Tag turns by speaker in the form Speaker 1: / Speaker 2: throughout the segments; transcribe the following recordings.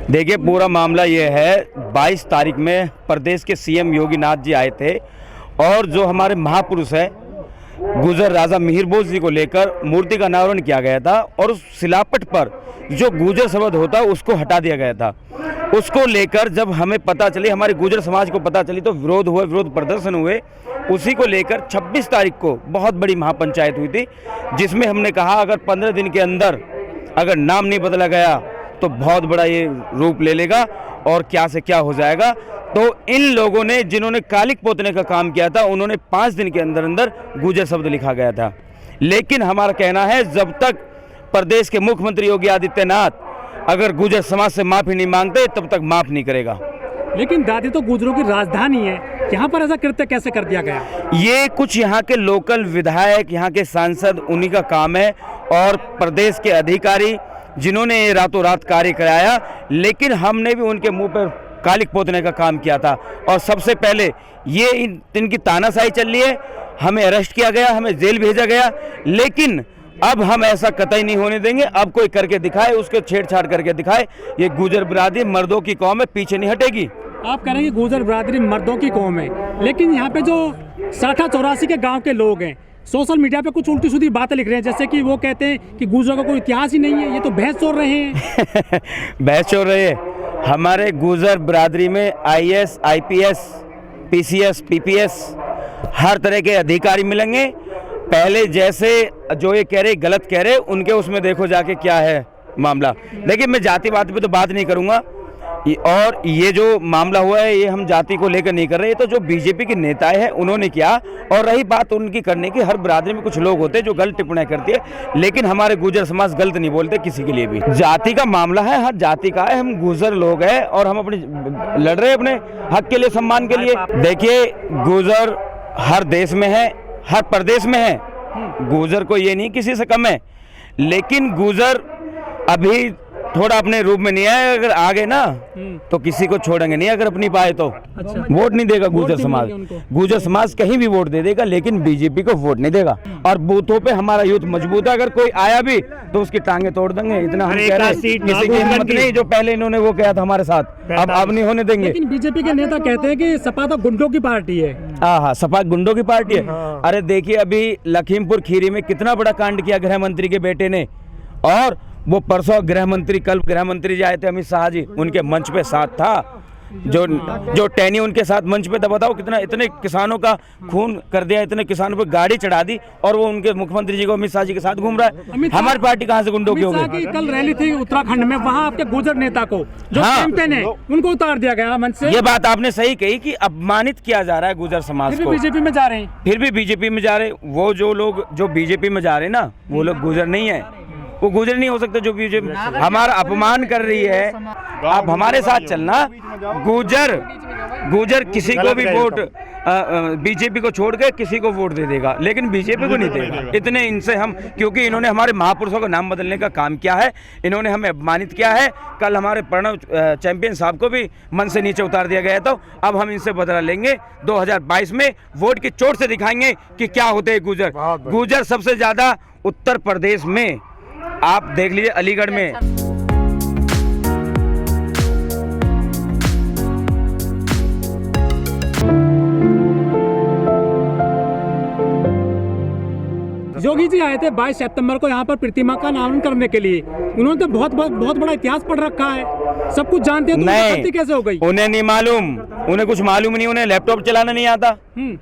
Speaker 1: देखिए, पूरा मामला ये है, 22 तारीख में प्रदेश के सीएम योगी नाथ जी आए थे और जो हमारे महापुरुष हैं गुजर राजा मिहिर बोस जी को लेकर मूर्ति का अनावरण किया गया था और उस शिलापट पर जो गुजर शब्द होता है उसको हटा दिया गया था। उसको लेकर जब हमें पता चली, हमारे गुजर समाज को पता चली, तो विरोध हुए, विरोध प्रदर्शन हुए। उसी को लेकर 26 तारीख को बहुत बड़ी महापंचायत हुई थी, जिसमें हमने कहा अगर 15 दिन के अंदर अगर नाम नहीं बदला गया तो बहुत बड़ा ये रूप ले लेगा और क्या से क्या हो जाएगा। तो इन लोगों ने, जिन्होंने कालिक पोतने का काम किया था, उन्होंने 5 दिन के अंदर अंदर गुजर शब्द लिखा गया था। लेकिन हमारा कहना है, जब तक प्रदेश के मुख्यमंत्री योगी आदित्यनाथ अगर गुजर समाज से माफी नहीं मांगते तब तक माफ नहीं करेगा।
Speaker 2: लेकिन दादी तो गुजरों की राजधानी है, यहाँ पर ऐसा कृत्य कैसे कर दिया गया?
Speaker 1: ये कुछ यहाँ के लोकल विधायक, यहाँ के सांसद, उन्हीं का काम है और प्रदेश के अधिकारी जिन्होंने ये रातों रात कार्य कराया। लेकिन हमने भी उनके मुंह पर कालिक पोतने का काम किया था और सबसे पहले ये इनकी तानाशाही चल रही है, हमें अरेस्ट किया गया, हमें जेल भेजा गया। लेकिन अब हम ऐसा कतई नहीं होने देंगे। अब कोई करके दिखाए, उसके छेड़छाड़ करके दिखाए। ये गुजर बिरादरी मर्दों की कौम है, पीछे नहीं हटेगी।
Speaker 2: आप कह रहे हैं कि गुजर बिरादरी मर्दों की कौम है, लेकिन यहाँ पे जो 60-84 के गांव के लोग हैं सोशल मीडिया पे कुछ उल्टी सीधी बातें लिख रहे हैं, जैसे कि वो कहते हैं कि गुजरों का कोई इतिहास ही नहीं है। ये तो बहस छोड़ रहे हैं।
Speaker 1: बहस छोड़ रहे हैं। हमारे गुजर बिरादरी में IAS, IPS, PCS, PPS हर तरह के अधिकारी मिलेंगे। पहले जैसे जो ये कह रहे गलत कह रहे, उनके उसमें देखो जाके क्या है मामला। देखिए, मैं जातिवाद पे तो बात नहीं करूंगा और ये जो मामला हुआ है ये हम जाति को लेकर नहीं कर रहे। ये तो जो बीजेपी के नेताएं हैं उन्होंने किया। और रही बात उनकी करने की, हर बिरादरी में कुछ लोग होते हैं जो गलत टिप्पणियां करती है, लेकिन हमारे गुजर समाज गलत नहीं बोलते किसी के लिए भी। जाति का मामला है, हर जाति का है। हम गुजर लोग हैं और हम अपने लड़ रहे हैं अपने हक के लिए, सम्मान के लिए। देखिए, गुजर हर देश में है, हर प्रदेश में है। गुजर को ये नहीं किसी से कम है, लेकिन गुजर अभी थोड़ा अपने रूप में नहीं आए। अगर आ गए ना तो किसी को छोड़ेंगे नहीं, अगर अपनी पाए तो। अच्छा। वोट नहीं देगा गुजर समाज। गुजर समाज कहीं भी वोट दे देगा, लेकिन बीजेपी को वोट नहीं देगा। और बूथों पे हमारा यूथ मजबूत है, अगर कोई आया भी तो उसकी टांगे तोड़ देंगे। इतना हम कह रहे हैं, किसी की हिम्मत नहीं जो पहले इन्होंने वो किया था हमारे साथ, अब नहीं होने देंगे।
Speaker 2: लेकिन बीजेपी के नेता कहते हैं कि सपा तो गुंडों की पार्टी है।
Speaker 1: हाँ, सपा गुंडों की पार्टी है। अरे देखिए, अभी लखीमपुर खीरी में कितना बड़ा कांड किया गृह मंत्री के बेटे ने। और वो परसों गृह मंत्री, कल गृह मंत्री जी आए थे अमित शाह जी, उनके मंच पे साथ था। जो टैनी उनके साथ मंच पे था। बताओ कितना, इतने किसानों का खून कर दिया, इतने किसानों पे गाड़ी चढ़ा दी और वो उनके मुख्यमंत्री जी को, अमित शाह जी के साथ घूम रहा है। हमारी पार्टी कहाँ से गुंडों की हो गई?
Speaker 2: कल रैली थी उत्तराखंड में, वहाँ आपके गुजर नेता को जो कैंपेन है उनको उतार दिया गया मंच से।
Speaker 1: ये बात आपने सही कही कि अपमानित किया जा रहा है गुजर समाज को।
Speaker 2: बीजेपी में जा रहे हैं,
Speaker 1: फिर भी बीजेपी में जा रहे। वो जो लोग जो बीजेपी में जा रहे ना, वो लोग गुजर नहीं है, वो गुजर नहीं हो सकते। जो बीजेपी हमारा अपमान कर रही है, आप हमारे साथ चलना। गुजर किसी को भी वोट, बीजेपी को छोड़ के किसी को वोट दे देगा, लेकिन बीजेपी को नहीं देगा। इतने इनसे हम, क्योंकि इन्होंने हमारे महापुरुषों का नाम बदलने का काम किया है, इन्होंने हमें अपमानित किया है। कल हमारे प्रणव चैंपियन साहब को भी मन से नीचे उतार दिया गया। तो अब हम इनसे बदला लेंगे। 2022 में वोट की चोट से दिखाएंगे कि क्या होते हैं गुजर। गुजर सबसे ज्यादा उत्तर प्रदेश में, आप देख लीजिए अलीगढ़ में।
Speaker 2: योगी जी आए थे 22 सितंबर को यहाँ पर प्रतिमा का अनावरण करने के लिए। उन्होंने तो बहुत बड़ा इतिहास पढ़ रखा है, सब कुछ जानते हैं। तो नहीं, कैसे हो गई?
Speaker 1: उन्हें नहीं मालूम, उन्हें कुछ मालूम नहीं। उन्हें लैपटॉप चलाना नहीं आता,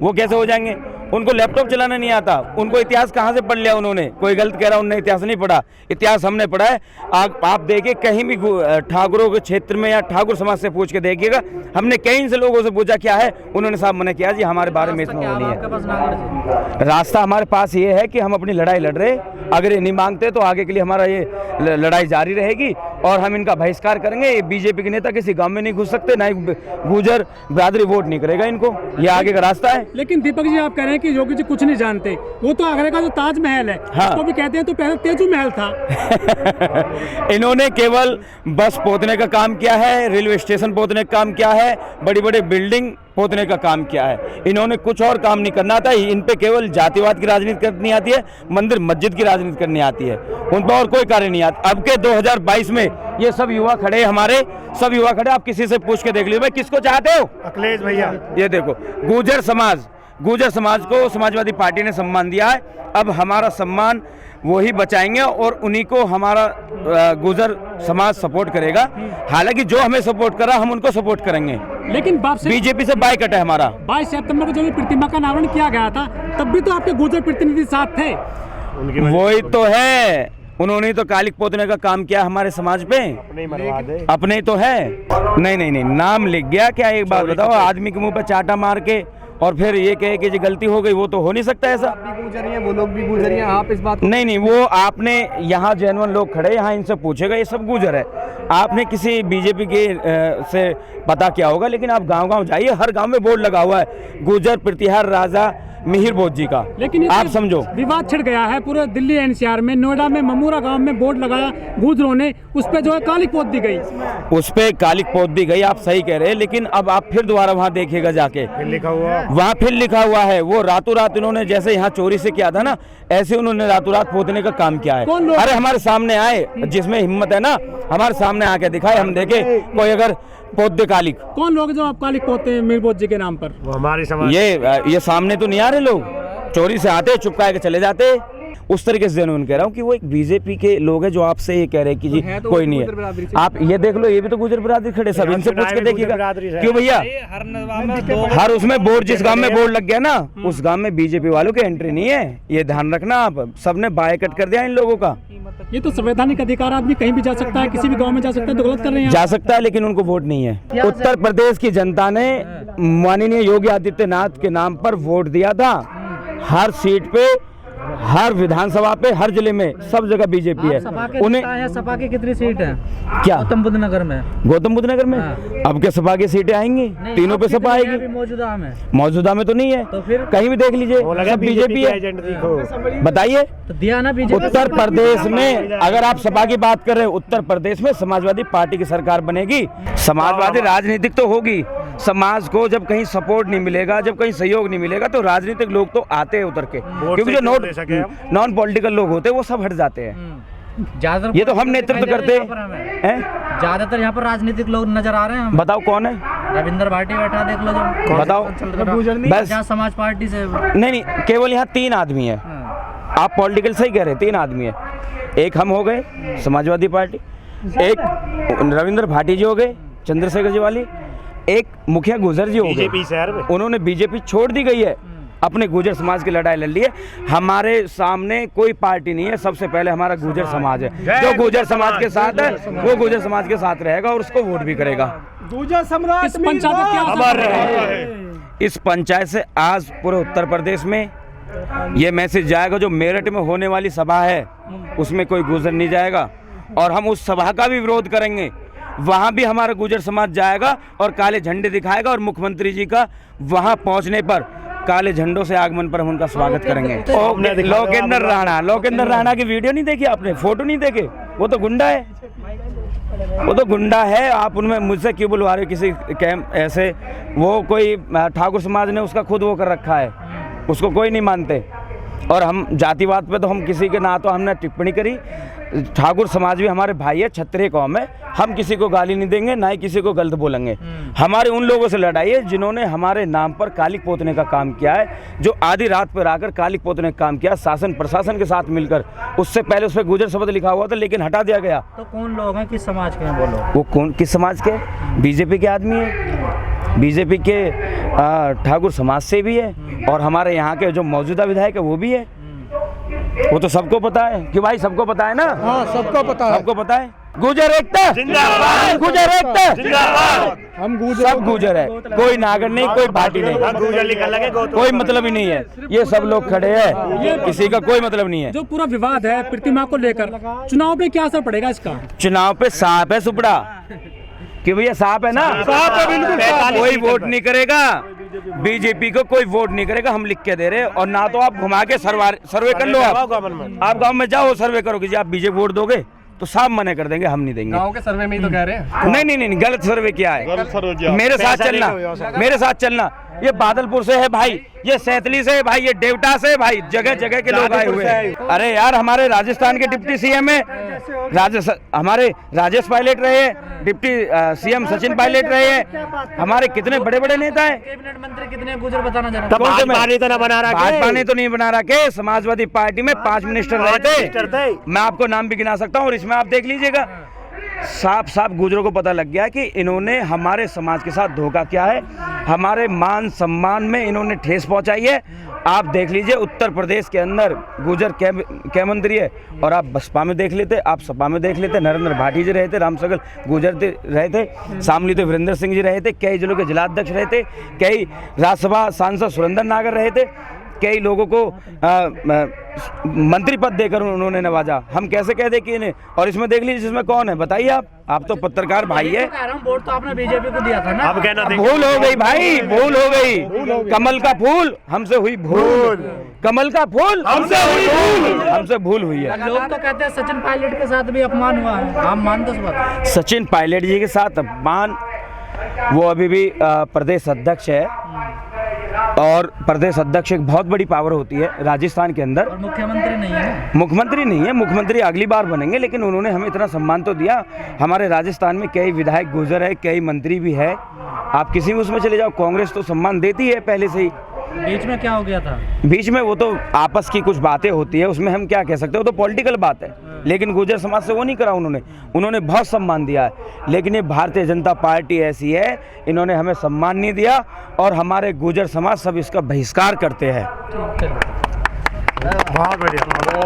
Speaker 1: वो कैसे हो जाएंगे? उनको लैपटॉप चलाना नहीं आता, उनको इतिहास कहाँ से पढ़ लिया उन्होंने? कोई गलत कह रहा, उन्होंने इतिहास नहीं पढ़ा, इतिहास हमने पढ़ा है। आप देखिए, कहीं भी ठाकुरों के क्षेत्र में या ठाकुर समाज से पूछ के देखिएगा, हमने कई से लोगों से पूछा क्या है, उन्होंने साहब मना किया जी हमारे बारे में इसमें नहीं है। रास्ता हमारे पास ये है कि हम अपनी लड़ाई लड़ रहे। अगर ये नहीं मांगते तो आगे के लिए हमारा ये लड़ाई जारी रहेगी और हम इनका बहिष्कार करेंगे। ये बीजेपी के नेता किसी गांव में नहीं घुस सकते, ना ही गुजर बिरादरी वोट नहीं करेगा इनको। ये आगे का रास्ता है।
Speaker 2: लेकिन दीपक जी, आप कह रहे हैं कि योगी जी कुछ नहीं जानते। वो तो आगरा का जो ताजमहल है,
Speaker 1: हाँ,
Speaker 2: उसको भी कहते हैं तो पहले तेजू महल था।
Speaker 1: इन्होंने केवल बस पोतने का काम किया है, रेलवे स्टेशन पोतने का काम किया है, बड़ी बड़ी बिल्डिंग पोतने का काम किया है। इन्होंने कुछ और काम नहीं करना था। इन पे केवल जातिवाद की राजनीति करनी आती है, मंदिर मस्जिद की राजनीति करनी आती है, उन पर और कोई कार्य नहीं आता। अब के 2022 में ये सब युवा खड़े, हमारे सब युवा खड़े, आप किसी से पूछ के देख लीजिए भाई किसको चाहते हो?
Speaker 3: अखिलेश भैया।
Speaker 1: ये देखो गुर्जर समाज को समाजवादी पार्टी ने सम्मान दिया है। अब हमारा सम्मान वही बचाएंगे और उन्हीं को हमारा गुर्जर समाज सपोर्ट करेगा। हालांकि जो हमें सपोर्ट कर रहा हम उनको सपोर्ट करेंगे,
Speaker 2: लेकिन
Speaker 1: बीजेपी से बाइकट है हमारा।
Speaker 2: 22 सितंबर को जब ये प्रतिमा का अनावरण किया गया था तब भी तो आपके गुर्जर प्रतिनिधि साथ थे।
Speaker 1: वही तो है, उन्होंने तो कालिक पोतने का काम किया हमारे समाज पे, अपने ही तो है। नहीं, नाम लिख गया क्या? एक बात बताओ, आदमी के मुंह पे चाटा मार के और फिर ये कहे कि जी गलती हो गई, वो तो हो नहीं सकता ऐसा।
Speaker 4: वो लोग भी गुजर हैं, आप इस बात
Speaker 1: नहीं, वो आपने यहाँ जेन्युइन लोग खड़े, यहाँ इनसे पूछेगा, ये सब गुजर है। आपने किसी बीजेपी के से पता किया होगा, लेकिन आप गांव-गांव जाइए, हर गांव में बोर्ड लगा हुआ है गुजर प्रतिहार राजा मिहिर बोध जी का।
Speaker 2: लेकिन
Speaker 1: आप समझो
Speaker 2: विवाद छिड़ गया है पूरे दिल्ली एनसीआर में। नोएडा में ममूरा गांव में बोर्ड लगाया गुजरों ने, उस पे जो है कालिक पोत दी गई।
Speaker 1: उस पे कालिक पोत दी गई, आप सही कह रहे हैं। लेकिन अब आप फिर दोबारा वहाँ देखिएगा जाके, वहाँ फिर लिखा हुआ है। वो रातों रात इन्होंने जैसे यहाँ चोरी से किया था ना, ऐसे उन्होंने रातों रात पोतने का काम किया है। अरे हमारे सामने आए, जिसमें हिम्मत है ना हमारे सामने आके दिखाए, हम देखे कोई अगर पोत दे कालिक।
Speaker 2: कौन लोग जो आप कालिक पोते हैं मीरबोध जी के नाम पर?
Speaker 3: वो हमारे समाज।
Speaker 1: ये सामने तो नहीं आ रहे लोग, चोरी से आते चुपका के चले जाते। उस तरीके से मैं कह रहा हूँ कि वो एक बीजेपी के लोग हैं जो आपसे ये कह रहे हैं कि जी तो कोई नहीं है। आप ये देख लो, ये भी तो गुजर बिरादरी खड़े, सब इनसे पूछ के देखिएगा। क्यों भैया? हर उसमें बोर्ड, जिस गांव में बोर्ड लग गया ना, उस गांव में बीजेपी वालों की एंट्री नहीं है, ये ध्यान रखना आप। सबने बायकट कर दिया इन लोगों का।
Speaker 2: ये तो संवैधानिक अधिकार, आदमी कहीं भी जा सकता है, किसी भी गांव में जा सकता है, तो गलत कर रहे हैं।
Speaker 1: जा सकता है, लेकिन उनको वोट नहीं है। उत्तर प्रदेश की जनता ने माननीय योगी आदित्यनाथ के नाम पर वोट दिया था। हर सीट पे, हर विधानसभा पे, हर जिले में, सब जगह बीजेपी है।
Speaker 4: उन्हें सपा की कितनी सीट है
Speaker 1: क्या
Speaker 4: गौतम बुद्ध नगर में?
Speaker 1: गौतम बुद्ध नगर में अब क्या सपा की सीटें आएंगी? तीनों पे सपा आएगी। मौजूदा में तो नहीं है, तो फिर कहीं भी देख लीजिए, सब बीजेपी है। बताइए
Speaker 4: तो दिया ना बीजेपी।
Speaker 1: उत्तर प्रदेश में अगर आप सपा की बात कर रहे हैं, उत्तर प्रदेश में समाजवादी पार्टी की सरकार बनेगी। समाजवादी राजनीतिक तो होगी। समाज को जब कहीं सपोर्ट नहीं मिलेगा, जब कहीं सहयोग नहीं मिलेगा, तो राजनीतिक लोग तो आते हैं उतर के, क्योंकि जो नॉन पॉलिटिकल लोग होते हैं वो सब हट जाते हैं। ये तो हम नेतृत्व करते हैं।
Speaker 4: ज्यादातर यहाँ पर राजनीतिक लोग नजर आ रहे हैं।
Speaker 1: बताओ कौन है?
Speaker 4: रविंद्र भाटी बैठा, देख लो जो
Speaker 1: बताओ।
Speaker 4: बस समाज पार्टी से
Speaker 1: नहीं, केवल यहाँ 3 आदमी है। आप पॉलिटिकल सही कह रहे हैं, 3 आदमी है। एक हम हो गए समाजवादी पार्टी, एक रविंद्र भाटी जी हो गए चंद्रशेखर जी वाली, एक मुखिया गुजर जी हो गए। उन्होंने बीजेपी छोड़ दी गई है, अपने गुजर समाज की लड़ाई लड़ ली है। हमारे सामने कोई पार्टी नहीं है, सबसे पहले हमारा गुजर समाज है। जो गुजर समाज के साथ है वो गुजर समाज के साथ रहेगा और उसको वोट भी करेगा।
Speaker 2: गुजर सम्राट इस पंचायत में क्या असर है?
Speaker 1: इस पंचायत से आज पूरे उत्तर प्रदेश में ये मैसेज जाएगा, जो मेरठ में होने वाली सभा है उसमें कोई गुजर नहीं जाएगा, और हम उस सभा का भी विरोध करेंगे। वहां भी हमारा गुजर समाज जाएगा और काले झंडे दिखाएगा, और मुख्यमंत्री जी का वहां पहुंचने पर काले झंडों से आगमन पर हम उनका स्वागत करेंगे। लोकेंद्र राणा की वीडियो नहीं देखी आपने? फोटो नहीं देखे? वो तो गुंडा है, वो तो गुंडा है। आप उनमें मुझसे क्यों बुलवा रहे हो किसी कैंप ऐसे? वो कोई ठाकुर समाज ने उसका खुद वो कर रखा है, उसको कोई नहीं मानते। और हम जातिवाद पे तो हम किसी के ना तो हमने टिप्पणी करी। ठाकुर समाज भी हमारे भाई है, क्षत्रिय कौम है, हम किसी को गाली नहीं देंगे, ना ही किसी को गलत बोलेंगे। हमारे उन लोगों से लड़ाई है जिन्होंने हमारे नाम पर कालिक पोतने का काम किया है, जो आधी रात पर आकर कालिक पोतने का काम किया, शासन प्रशासन के साथ मिलकर। उससे पहले उस पर गुजर शब्द लिखा हुआ था, लेकिन हटा दिया गया।
Speaker 4: तो कौन लोग हैं, किस समाज के हैं वो लोग?
Speaker 1: वो कौन, किस समाज के? बीजेपी के आदमी है, बीजेपी के ठाकुर समाज से भी है, और हमारे यहाँ के जो मौजूदा विधायक है वो भी है। वो तो सबको पता है कि भाई, सबको पता है ना?
Speaker 5: हाँ, सबको पता है,
Speaker 1: सबको पता है। गुजर एकता जिंदाबाद, गुजर एकता जिंदाबाद।
Speaker 5: हम गुजर,
Speaker 1: सब गुजर है, कोई नागर नहीं, कोई पार्टी नहीं, कोई मतलब ही नहीं है। ये सब लोग खड़े हैं, किसी का कोई मतलब नहीं है।
Speaker 2: जो पूरा विवाद है प्रतिमा को लेकर, चुनाव पे क्या असर पड़ेगा इसका?
Speaker 1: चुनाव पे सांप है सुपड़ा, कि भैया सांप है ना,
Speaker 5: सांप है, बिल्कुल।
Speaker 1: कोई वोट नहीं करेगा बीजेपी को, कोई वोट नहीं करेगा, हम लिख के दे रहे हैं। और ना तो आप घुमा के सर्वे कर लो, आप गांव में जाओ सर्वे करो कि जी आप बीजेपी वोट दोगे, तो साफ मना कर देंगे, हम नहीं देंगे।
Speaker 5: गांव के सर्वे में ही तो कह रहे हैं।
Speaker 1: नहीं, गलत सर्वे क्या है? मेरे साथ चलना। ये बादलपुर से है भाई, ये सैतली से है भाई, ये देवटा से है भाई, जगह जगह के लोग आए हुए हैं। अरे यार, हमारे राजस्थान के डिप्टी सीएम है, हमारे राजेश पायलट रहे हैं, डिप्टी सीएम सचिन पायलट रहे हैं, हमारे कितने बड़े बड़े नेता हैं।
Speaker 4: कैबिनेट मंत्री कितने गुजर बताना जरा।
Speaker 1: भाजपा ने तो नहीं बना रखे, समाजवादी पार्टी में 5 मिनिस्टर रहे थे, मैं आपको नाम भी गिना सकता हूँ, और इसमें आप देख लीजिएगा, साफ साफ गुजरों को पता लग गया कि इन्होंने हमारे समाज के साथ धोखा किया है, हमारे मान सम्मान में इन्होंने ठेस पहुंचाई है। आप देख लीजिए, उत्तर प्रदेश के अंदर गुजर क्या मंत्री है, और आप बसपा में देख लेते, आप सपा में देख लेते, नरेंद्र भाटी जी रहे थे, रामसगल गुजर रहे थे, शामली तो वीरेंद्र सिंह जी रहे थे, कई जिलों के जिलाध्यक्ष रहे थे, कई राज्यसभा सांसद सुरेंद्र नागर रहे थे, कई लोगों को मंत्री पद देकर उन्होंने नवाजा। हम कैसे कह दे कि इन्हें, और इसमें देख लीजिए जिसमें कौन है, बताइए आप तो पत्रकार भाई है।
Speaker 4: वोट तो आपने बीजेपी को दिया था ना।
Speaker 3: अब कहना
Speaker 1: भूल हो गई भाई, भूल हो गई। कमल का फूल हमसे हुई भूल, कमल का फूल हमसे हुई भूल, हमसे भूल हुई है।
Speaker 4: लोग तो कहते हैं सचिन पायलट के साथ भी अपमान हुआ है, आप मानते इस बात?
Speaker 1: सचिन पायलट जी के साथ अपमान, वो अभी भी प्रदेश अध्यक्ष है, और प्रदेश अध्यक्ष एक बहुत बड़ी पावर होती है राजस्थान के अंदर।
Speaker 4: और मुख्यमंत्री नहीं है।
Speaker 1: मुख्यमंत्री नहीं है, मुख्यमंत्री अगली बार बनेंगे, लेकिन उन्होंने हमें इतना सम्मान तो दिया। हमारे राजस्थान में कई विधायक गुजर है, कई मंत्री भी है, आप किसी भी उसमें चले जाओ, कांग्रेस तो सम्मान देती है पहले से ही।
Speaker 4: बीच में क्या हो गया था?
Speaker 1: बीच में वो तो आपस की कुछ बातें होती है, उसमें हम क्या कह सकते हैं, वो तो पॉलिटिकल बात है, लेकिन गुर्जर समाज से वो नहीं करा उन्होंने बहुत सम्मान दिया है। लेकिन ये भारतीय जनता पार्टी ऐसी है, इन्होंने हमें सम्मान नहीं दिया, और हमारे गुर्जर समाज सब इसका बहिष्कार करते हैं।
Speaker 3: बहुत बढ़िया।